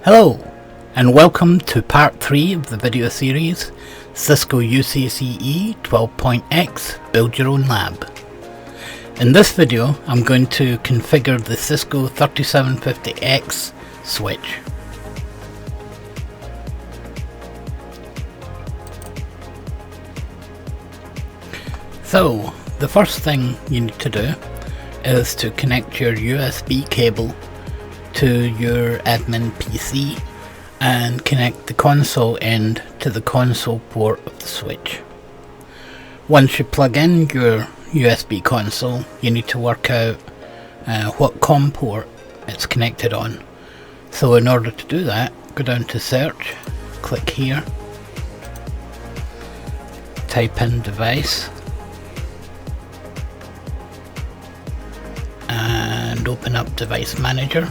Hello, and welcome to part 3 of the video series Cisco UCCE 12.X Build Your Own Lab. In this video I'm going to configure the Cisco 3750X switch. So the first thing you need to do is to connect your USB cable to your admin PC and connect the console end to the console port of the switch. Once you plug in your USB console, you need to work out what COM port it's connected on. So in order to do that, go down to search, click here, type in device, and open up Device Manager.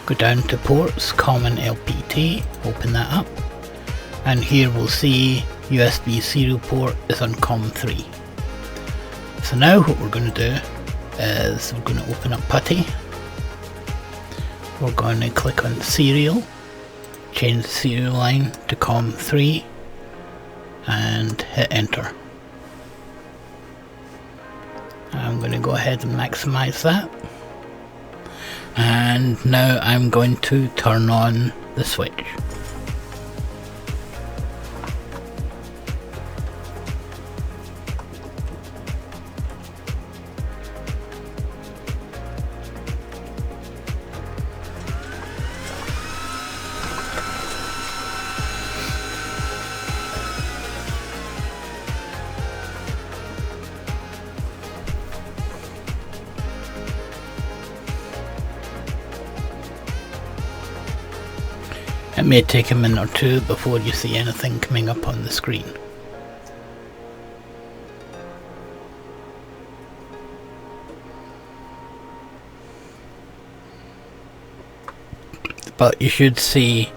Go down to ports, common LPT, open that up, and here we'll see USB serial port is on COM3. So now what we're going to do is we're going to open up PuTTY. We're going to click on serial, change the serial line to COM3, and hit enter. I'm going to go ahead and maximize that. And now I'm going to turn on the switch. It may take a minute or two before you see anything coming up on the screen. But you should see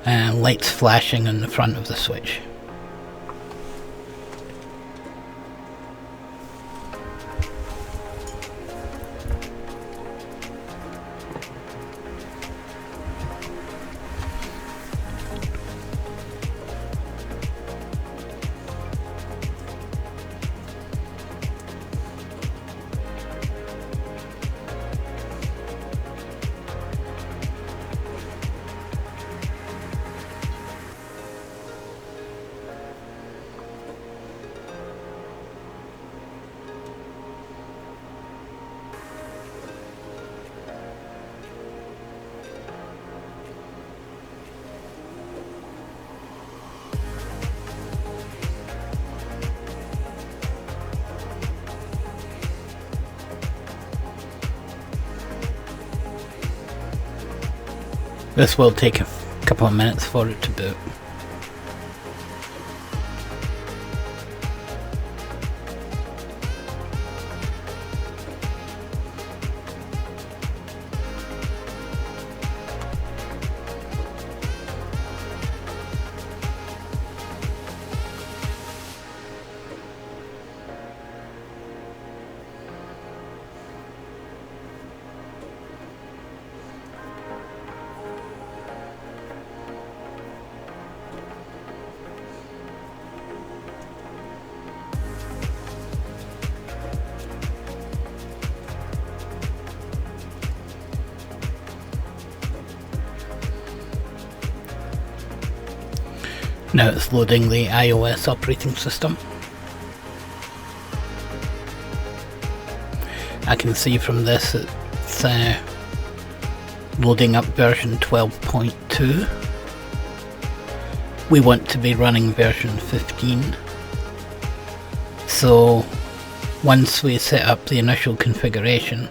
lights flashing on the front of the switch. This will take a couple of minutes for it to boot. Now it's loading the iOS operating system. I can see from this it's loading up version 12.2. We want to be running version 15. So once we set up the initial configuration,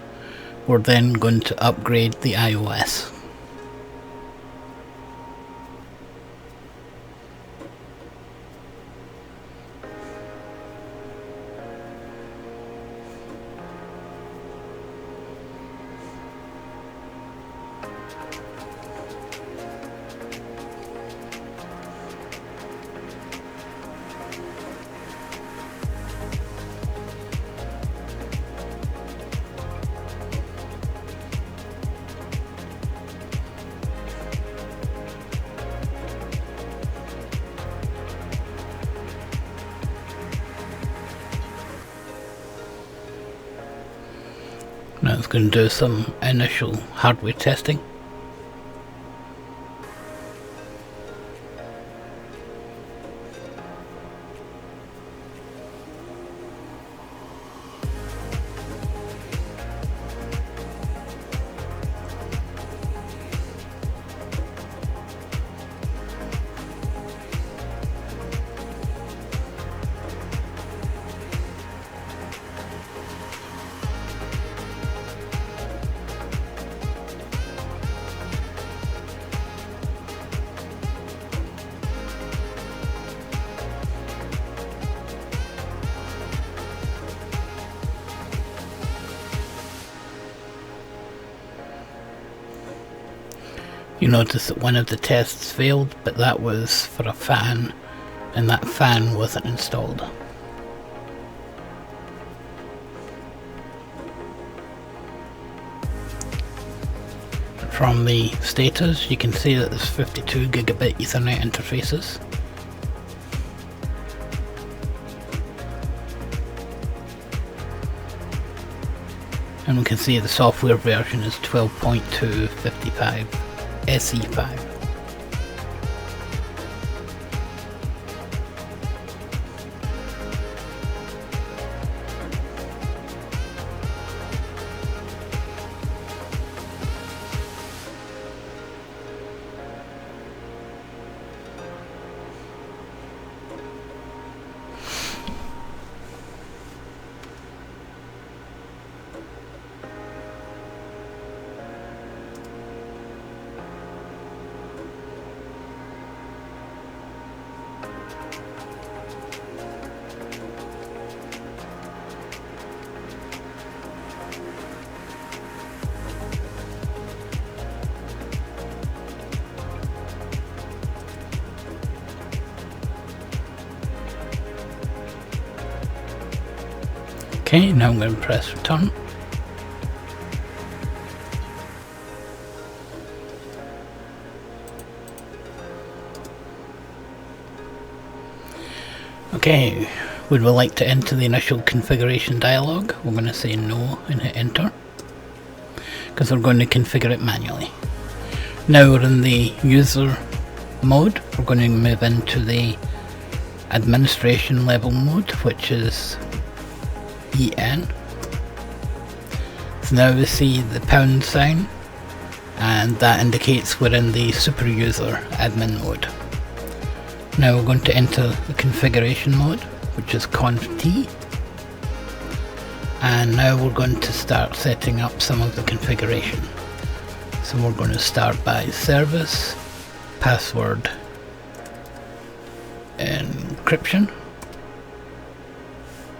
we're then going to upgrade the iOS. Now it's going to do some initial hardware testing. You notice that one of the tests failed, but that was for a fan, and that fan wasn't installed. From the status, you can see that there's 52 gigabit Ethernet interfaces. And we can see the software version is 12.255 SE5. Okay, now I'm going to press return. Okay, would we like to enter the initial configuration dialog? We're going to say no and hit enter, because we're going to configure it manually. Now we're in the user mode. We're going to move into the administration level mode, which is EN. So now we see the pound sign, and that indicates we're in the super user admin mode. Now we're going to enter the configuration mode, which is conf T, and now we're going to start setting up some of the configuration. So we're going to start by service, password, encryption.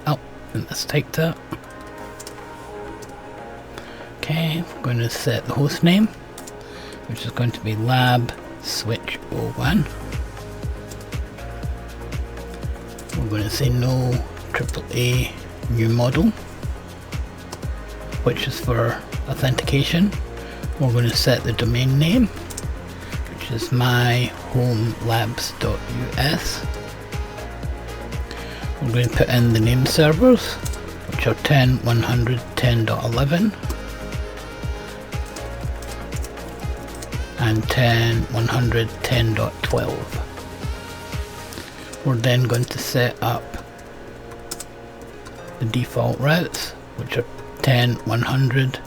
Oh, let's take that. Okay, we're going to set the host name, which is going to be lab switch 01. We're going to say no AAA new model, which is for authentication. We're going to set the domain name, which is myhomelabs.us. We're going to put in the name servers, which are 10.100.10.11 and 10.100.10.12. We're then going to set up the default routes, which are 10.100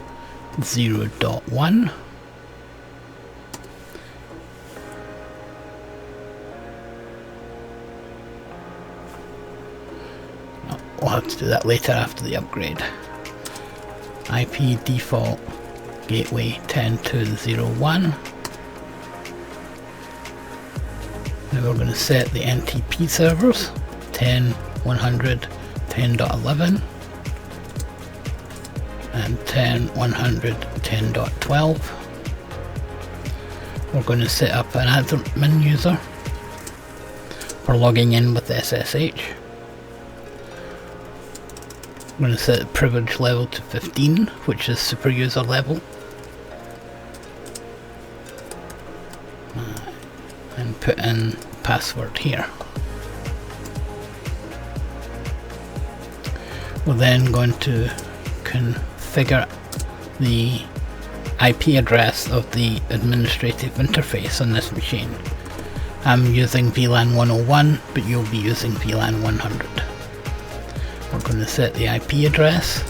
0.1. We'll have to do that later after the upgrade. IP default gateway 10.2.0.1. Now we're going to set the NTP servers 10.100.10.11 and 10.100.10.12. We're going to set up an admin user for logging in with SSH. I'm going to set the privilege level to 15, which is super user level. And put in password here. We're then going to configure the IP address of the administrative interface on this machine. I'm using VLAN 101, but you'll be using VLAN 100. We're going to set the IP address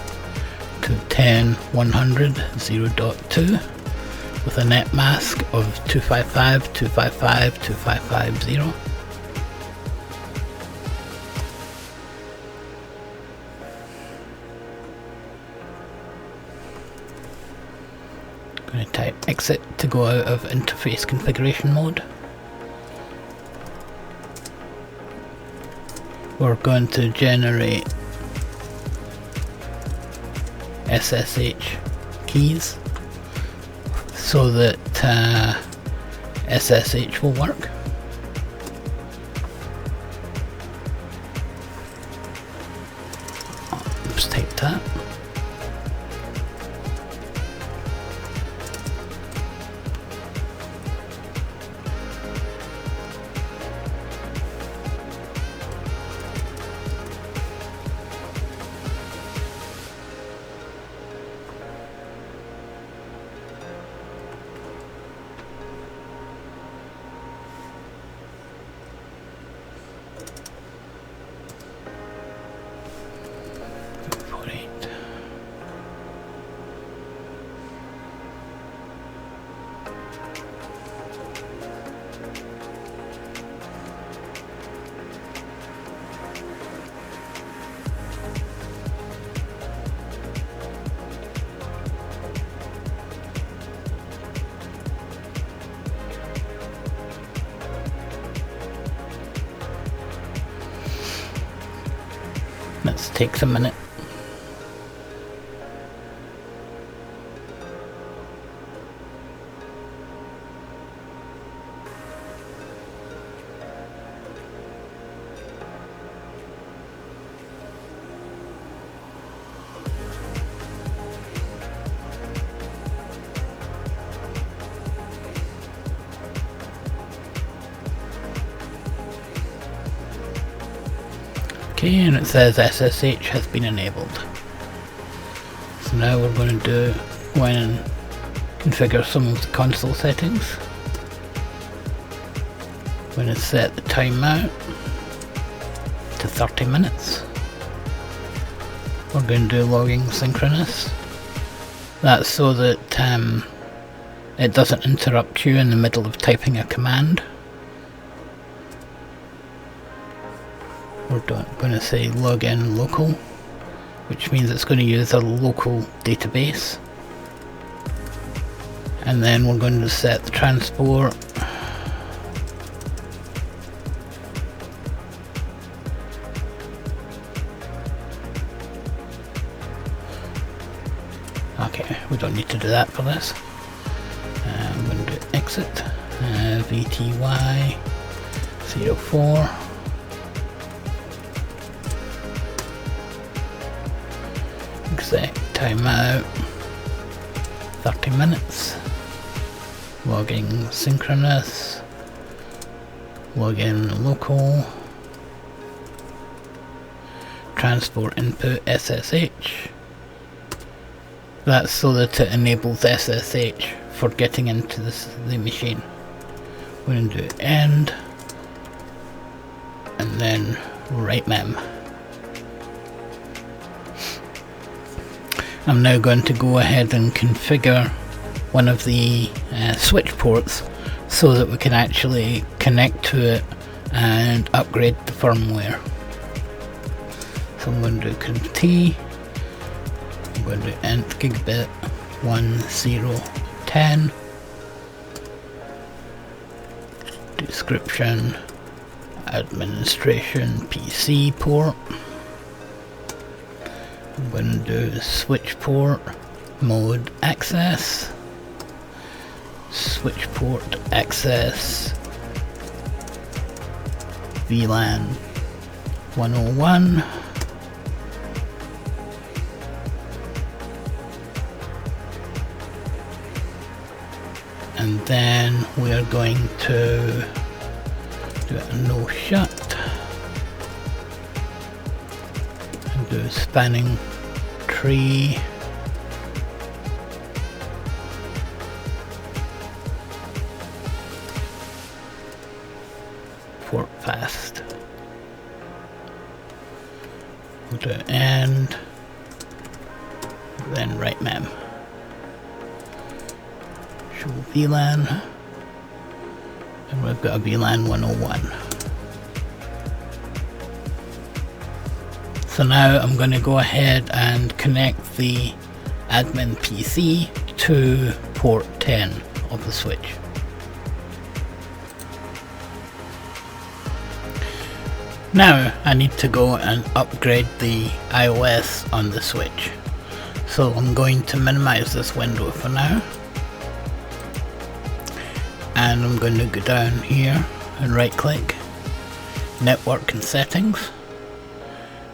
to 10.100.0.2 with a net mask of 255.255.255.0. I'm going to type exit to go out of interface configuration mode. We're going to generate SSH keys so that SSH will work. Let's type that. This takes a minute. Okay, and it says SSH has been enabled. So now we're going to go in and configure some of the console settings. I'm going to set the timeout to 30 minutes. We're going to do logging synchronous. That's so that it doesn't interrupt you in the middle of typing a command. We're going to say login local, which means it's going to use a local database. And then we're going to set the transport okay, we don't need to do that for this. I'm going to do exit VTY 04. Exec timeout 30 minutes. Logging synchronous. Login local. Transport input SSH. That's so that it enables SSH for getting into the machine. We're going to do end and then write mem. I'm now going to go ahead and configure one of the switch ports so that we can actually connect to it and upgrade the firmware. So I'm going to do conf-t, I'm going to do nth gigabit 1010, description administration PC port. I'm going to do switch port mode access, switch port access VLAN 101, and then we are going to do a no shut. Do spanning tree mem. Show VLAN, and we've got a VLAN 101. So now I'm going to go ahead and connect the admin PC to port 10 of the switch. Now I need to go and upgrade the IOS on the switch. So I'm going to minimize this window for now. And I'm going to go down here and right click, Network and Settings.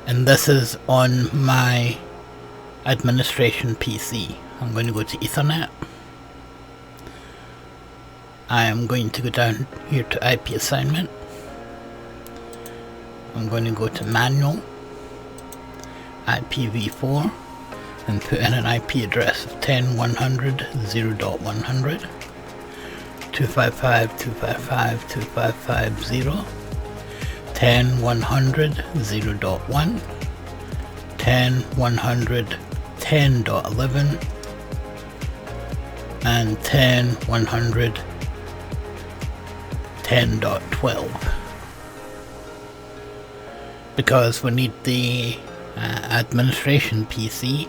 And this is on my administration PC. I'm going to go to Ethernet. I am going to go down here to IP assignment. I'm going to go to manual, IPv4, and put in an IP address of 10.100.0.100, 255.255.255.0, 10.100.0.1, 10.100.10.11, and 10.100.10.12. Because we need the administration PC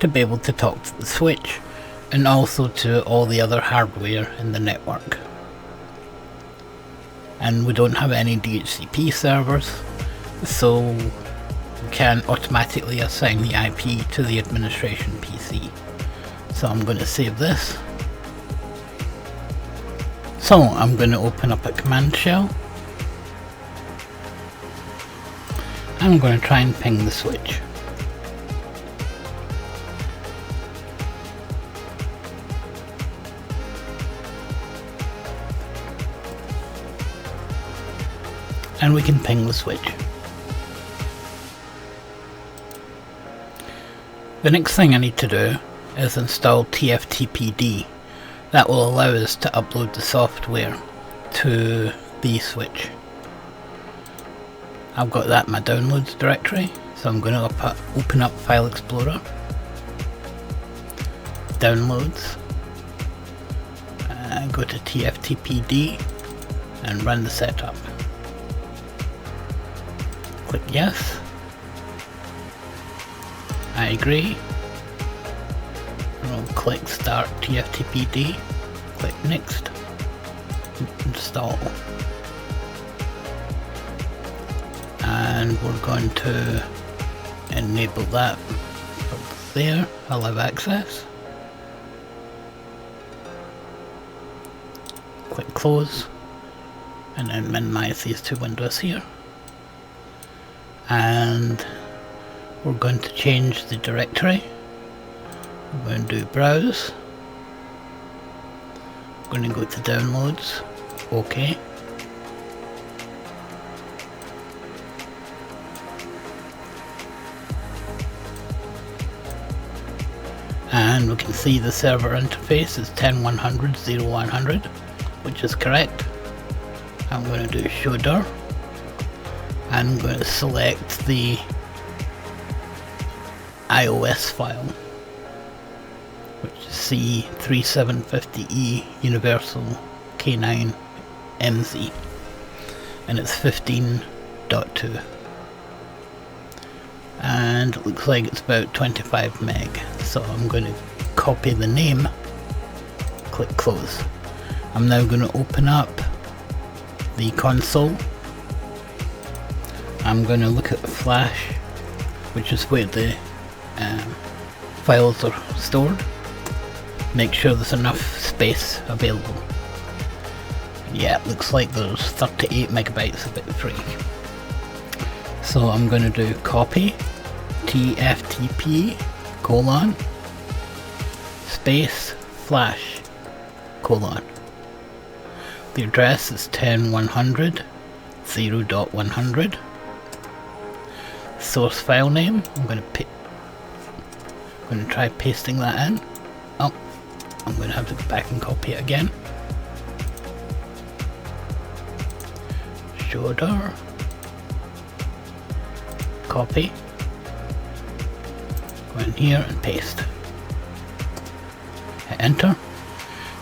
to be able to talk to the switch and also to all the other hardware in the network. And we don't have any DHCP servers, so we can automatically assign the IP to the administration PC. So I'm going to save this. So I'm going to open up a command shell. I'm going to try and ping the switch. And we can ping the switch. The next thing I need to do is install TFTPD. That will allow us to upload the software to the switch. I've got that in my downloads directory, so I'm going to open up File Explorer, Downloads, go to TFTPD and run the setup. Click yes, I agree, and I'll click Start TFTPD, click Next, Install. And we're going to enable that there, allow access. Click close, and then minimize these two windows here. And we're going to change the directory. We're going to do browse. We're going to go to downloads, OK. And we can see the server interface is 10.100.0.100, which is correct. I'm going to do show dir. I'm going to select the iOS file, which is C3750E Universal K9 MZ, and it's 15.2. And it looks like it's about 25 meg, so I'm going to copy the name, click close. I'm now going to open up the console. I'm going to look at the flash, which is where the files are stored. Make sure there's enough space available. Yeah, it looks like there's 38 megabytes of it free. So I'm going to do copy TFTP : space flash : the address is 10.100.0.100. Source file name, I'm going to try pasting that in. Oh, I'm going to have to go back and copy it again. Show dir. Copy, go in here and paste. hit enter.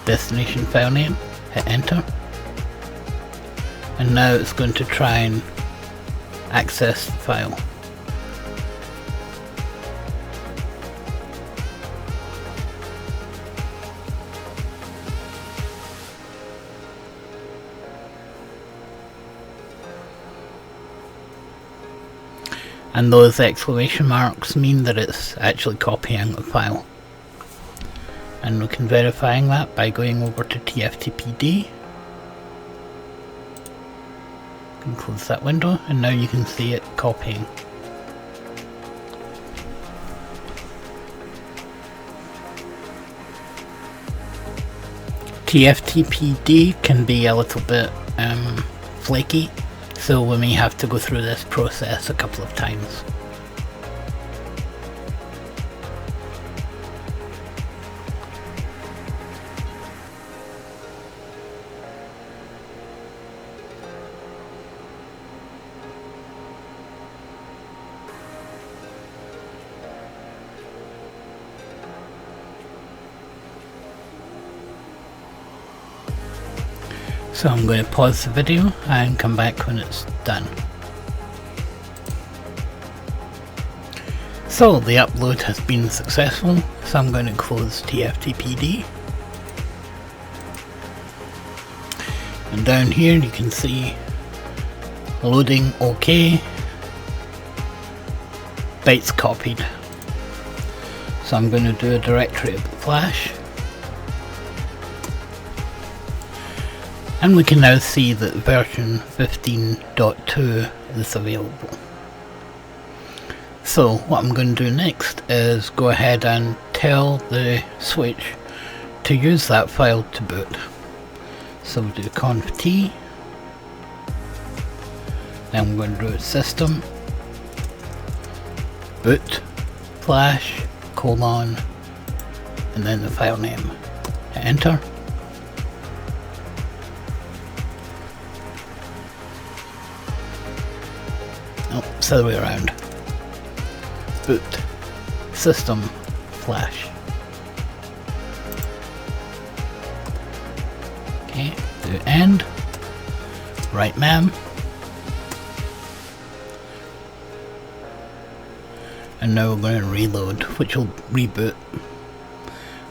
Destination file name, hit enter. And now it's going to try and access the file. And those exclamation marks mean that it's actually copying the file. And we can verify that by going over to TFTPD. And close that window, and now you can see it copying. TFTPD can be a little bit flaky, so we may have to go through this process a couple of times. So I'm going to pause the video and come back when it's done. So the upload has been successful, so I'm going to close TFTPD. And down here you can see loading OK, bytes copied. So I'm going to do a directory of the flash. And we can now see that version 15.2 is available. So what I'm going to do next is go ahead and tell the switch to use that file to boot. So we'll do conf-t, then we're going to do system boot flash colon and then the file name. Hit enter. It's the other way around. Boot system flash. Okay, do end. Right mem. And now we're going to reload, which will reboot,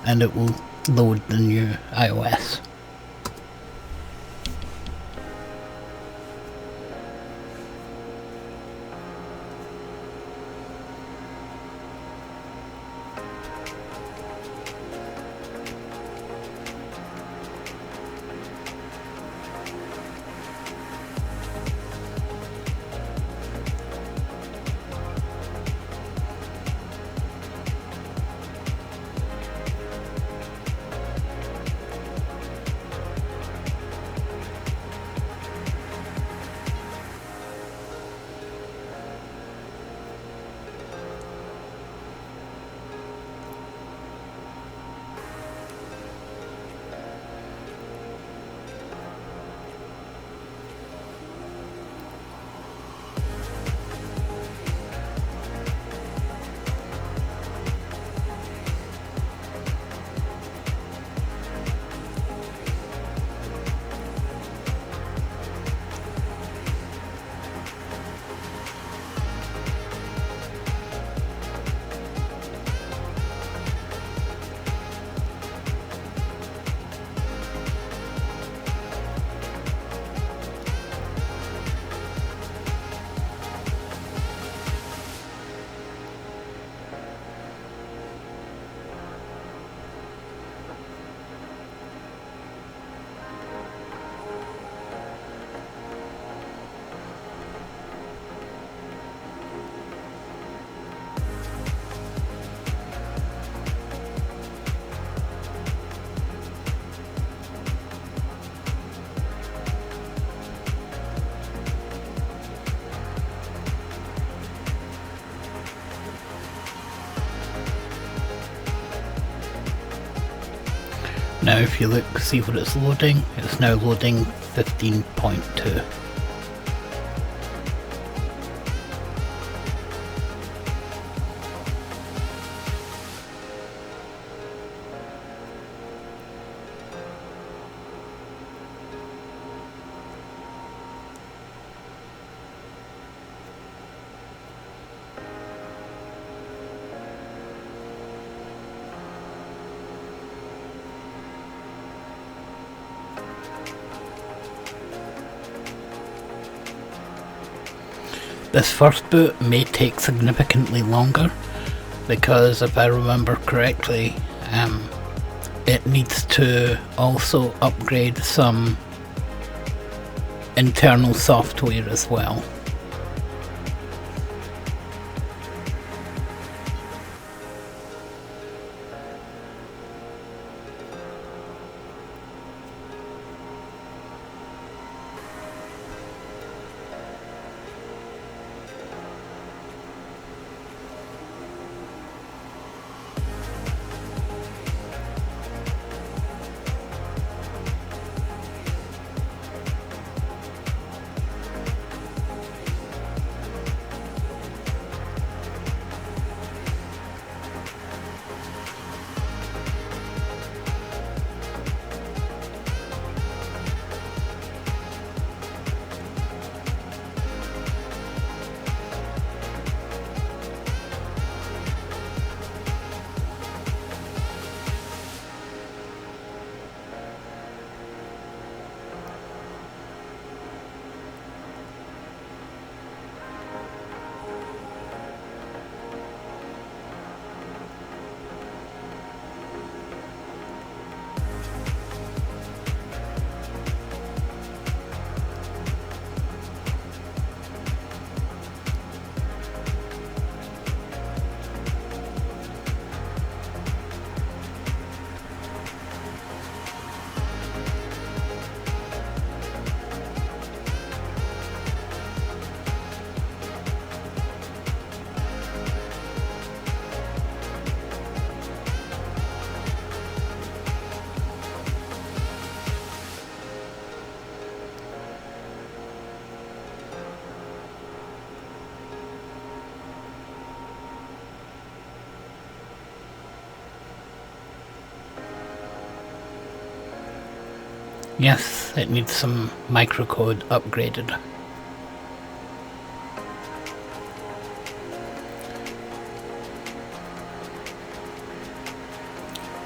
and it will load the new iOS. Now if you look, see what it's loading, it's now loading 15.2. This first boot may take significantly longer because, if I remember correctly, it needs to also upgrade some internal software as well. Yes, it needs some microcode upgraded.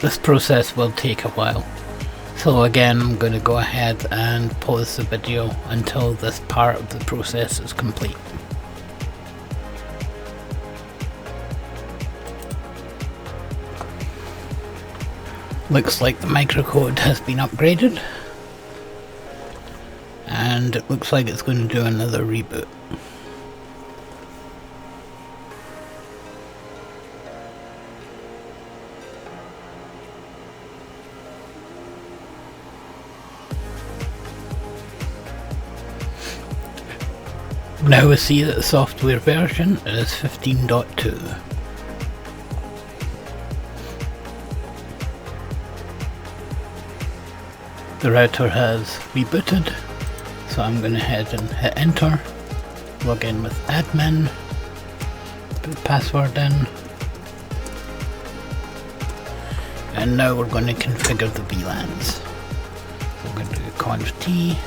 This process will take a while, so again I'm going to go ahead and pause the video until this part of the process is complete. Looks like the microcode has been upgraded, and it looks like it's going to do another reboot. Now we see that the software version is 15.2. The router has rebooted, so I'm going to head and hit enter, log in with admin, put the password in, and now we're going to configure the VLANs. So I'm going to do conf t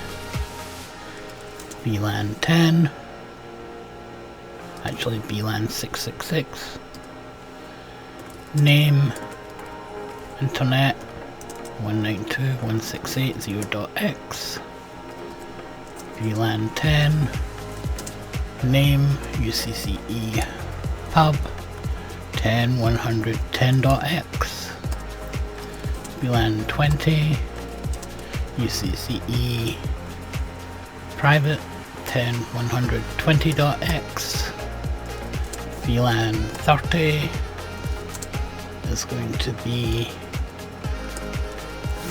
VLAN 10, actually VLAN 666, name, internet 192.168.0.x, VLAN 10, name UCCE pub 10.110.x, VLAN 20, UCCE private 10.120.x, VLAN 30 is going to be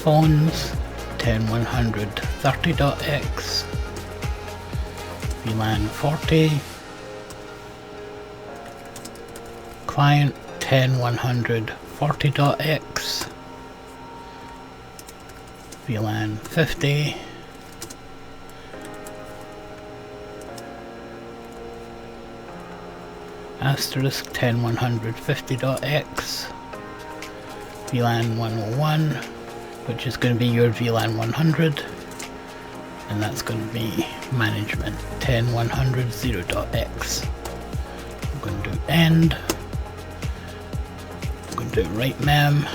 phones 10.130.x, VLAN 40, client 10.140.x, VLAN 50, asterisk 10.150.x, VLAN 101, which is going to be your VLAN 100, and that's going to be management 10.100.0.x. I'm going to do end, I'm going to do right mem,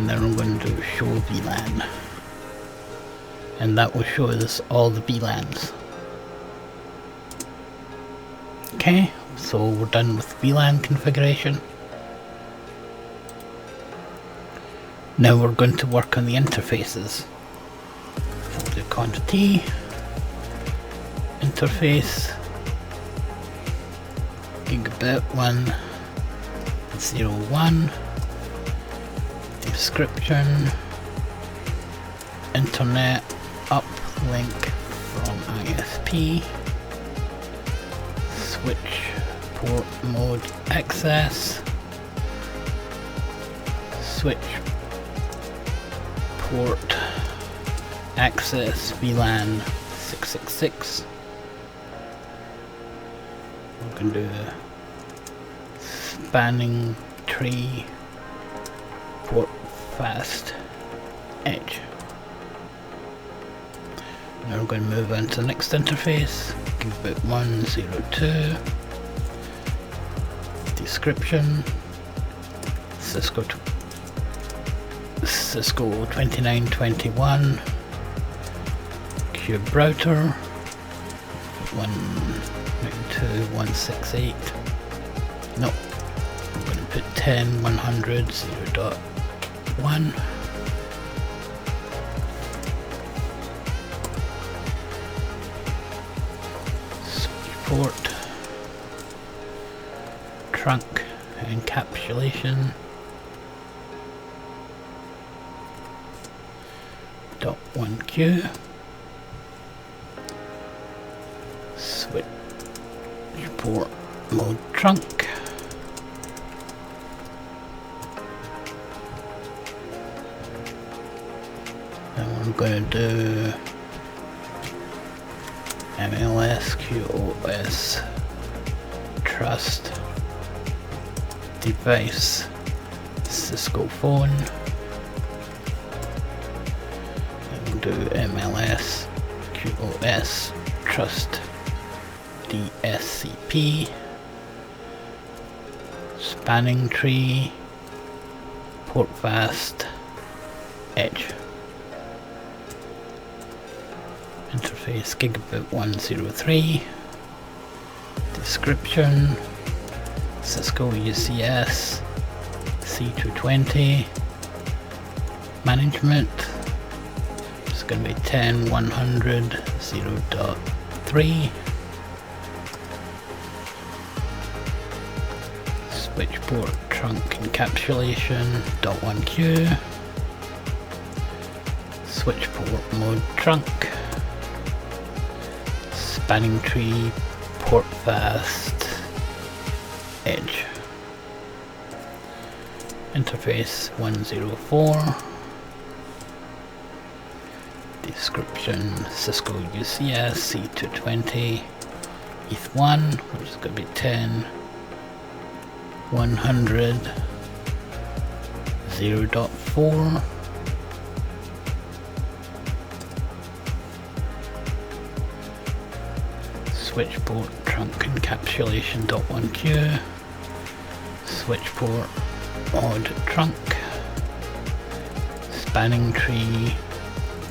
and then I'm going to do show VLAN, and that will show us all the VLANs. Okay, so we're done with VLAN configuration. Now we're going to work on the interfaces. So we'll do const interface gigabit 101 description internet uplink from ISP switch port mode access switch port access VLAN 666. We can do spanning tree port fast edge. Now we're going to move on to the next interface. Gigabit 102 description Cisco 2921 cube router 192.168. No, I'm going to put 10.100 0.1. Switch port trunk encapsulation .1Q switch port mode trunk and we're going to do MLS QoS trust device Cisco phone, and we'll do MLS QoS trust DSCP spanning tree port fast edge interface gigabit 103 description Cisco UCCE C220 management. It's going to be 10.100 0.3 switch port trunk encapsulation .1Q switch port mode trunk spanning tree port fast edge interface 104 description Cisco UCCE C220 ETH1, which is going to be 10.100 0.4 switch port trunk encapsulation .1Q switch port mod trunk spanning tree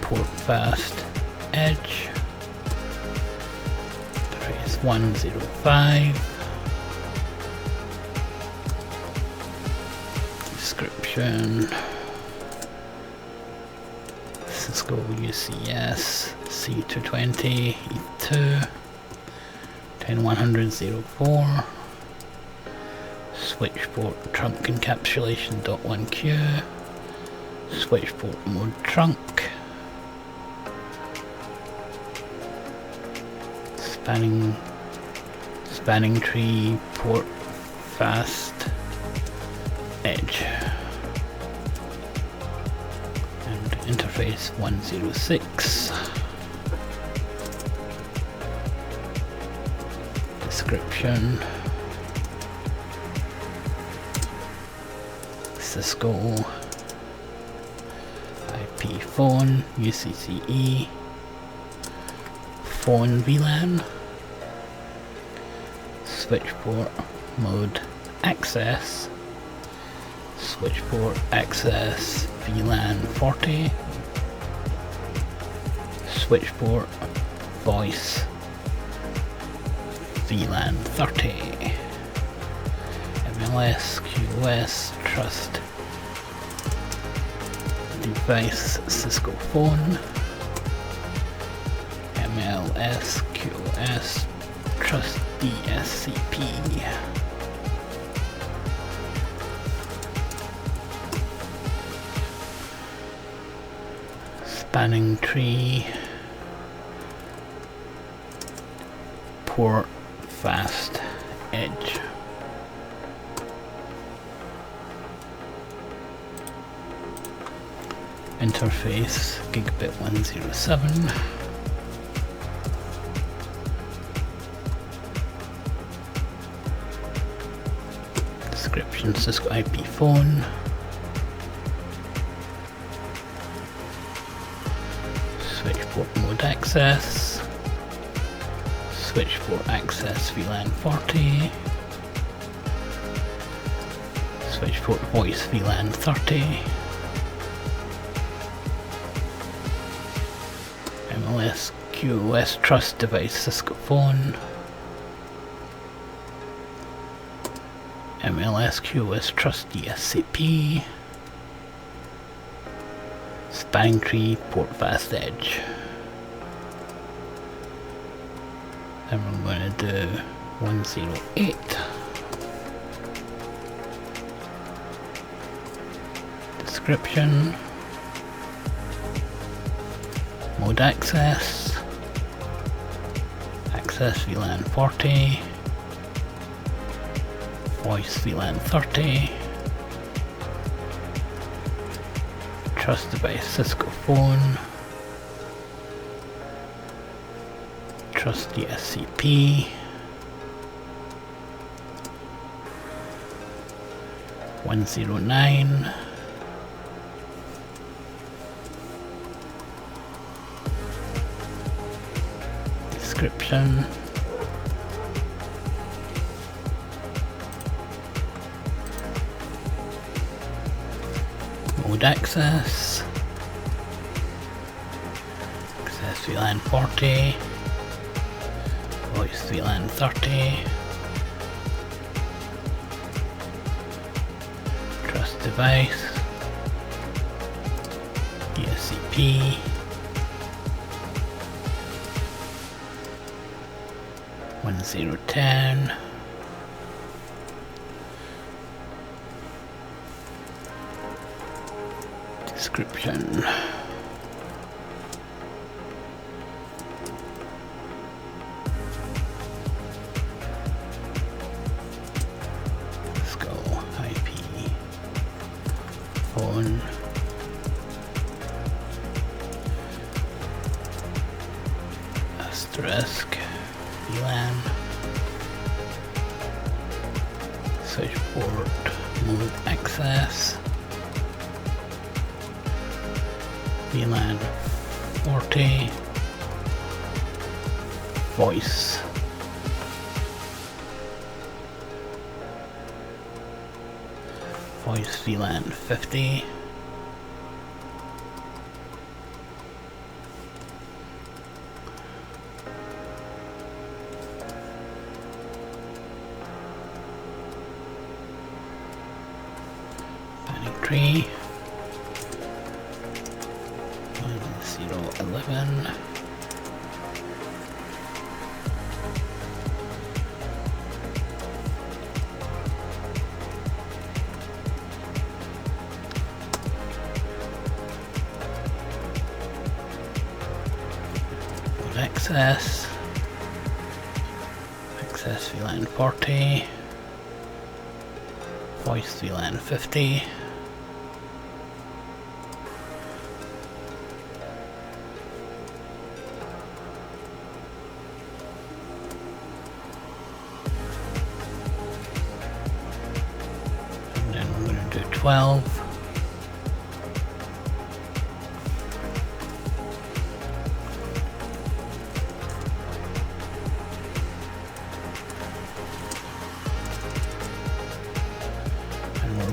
port fast edge interface 105 description Cisco UCCE C220 ETH2 10.100 0.4 switch port trunk encapsulation .1Q switch port mode trunk spanning tree port fast edge and interface 106 description Cisco IP phone UCCE phone VLAN switch port mode access switch port access VLAN 40, switch port, voice, VLAN 30, MLS, QoS, trust, device, Cisco phone, MLS, QoS, trust, DSCP. Spanning tree, port, fast edge. Interface, gigabit 107. Description, Cisco IP phone. Switchport mode access. Switchport access VLAN 40. Switchport voice VLAN 30. MLS QoS trust device Cisco phone. MLS QoS trust DSCP. Spanning tree port fast edge. Then we're going to do 108. Description. Mode access. Access VLAN 40. Voice VLAN 30. Trust device Cisco phone. Trust DSCP. 109. Description. Mode access. Access VLAN 40. Voice VLAN 30. Trust device. DSCP. 1010. Description. Let's go IP phone. Asterisk VLAN. Switchport mode access. VLAN 40. Voice. Voice VLAN 50. Spanning tree. 1011. Access. Access VLAN 40. Voice VLAN 50. And then we're going to do 12.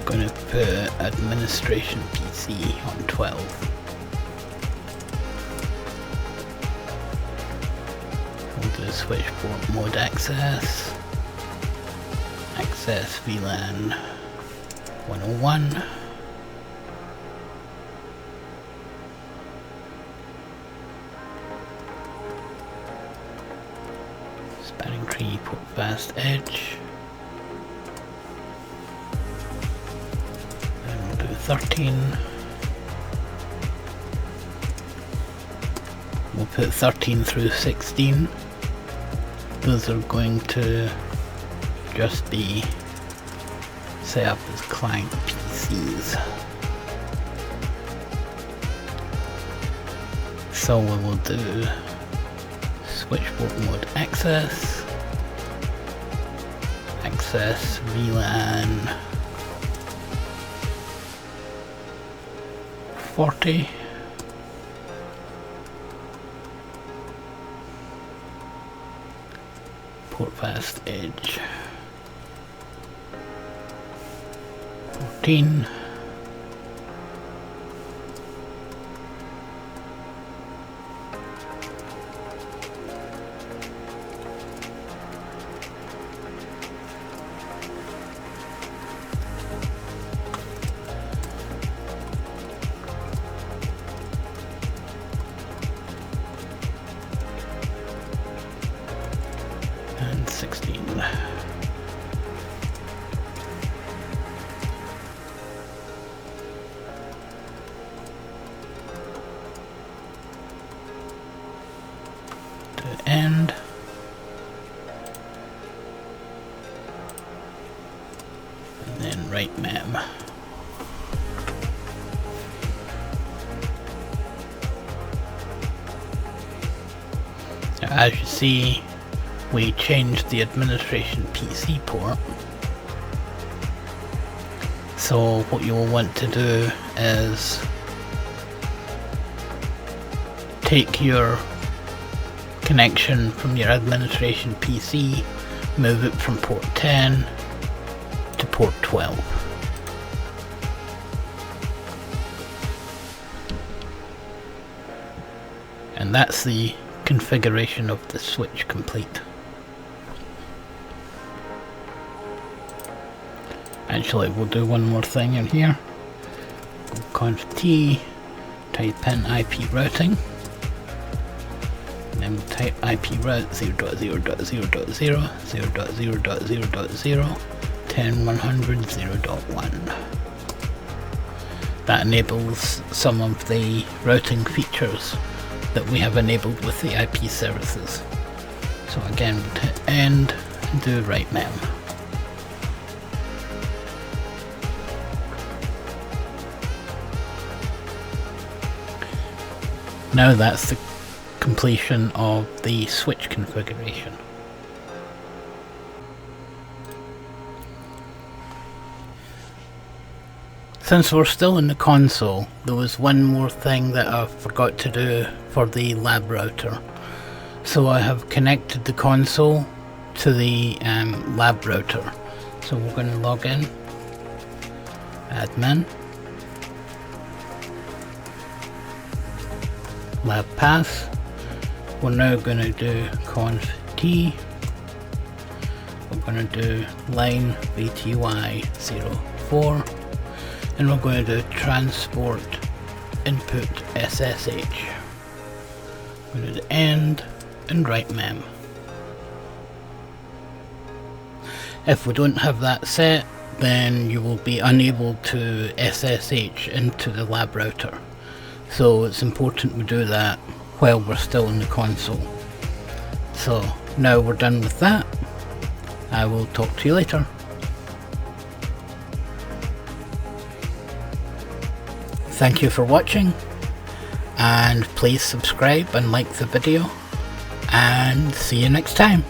we're going to put administration PC on 12. We'll do switch port mode access VLAN 101. Spanning tree port fast edge. And we'll do 13. We'll put 13 through 16. Those are going to just be set up as client PCs. So we will do switch port mode access VLAN 40. Port fast edge 14. And 16. To end. And then write mem. As you see, we changed the administration PC port. So what you will want to do is take your connection from your administration PC, move it from port 10 to port 12. And that's the configuration of the switch complete. Actually, we'll do one more thing in here. Conf T, type in IP routing, and then we'll type IP route 0.0.0.0, 0.0.0.0, 10.100, 0.1. That enables some of the routing features that we have enabled with the IP services. So again, we'll hit end and do write mem. Now that's the completion of the switch configuration. Since we're still in the console, there was one more thing that I forgot to do for the lab router. So I have connected the console to the lab router. So we're going to log in, admin, lab path. We're now going to do conf T. We're going to do line VTY 04. And we're going to do transport input SSH. We're going to do end and write mem. If we don't have that set, then you will be unable to SSH into the lab router. So it's important we do that while we're still in the console. So now we're done with that. I will talk to you later. Thank you for watching, and please subscribe and like the video, and see you next time.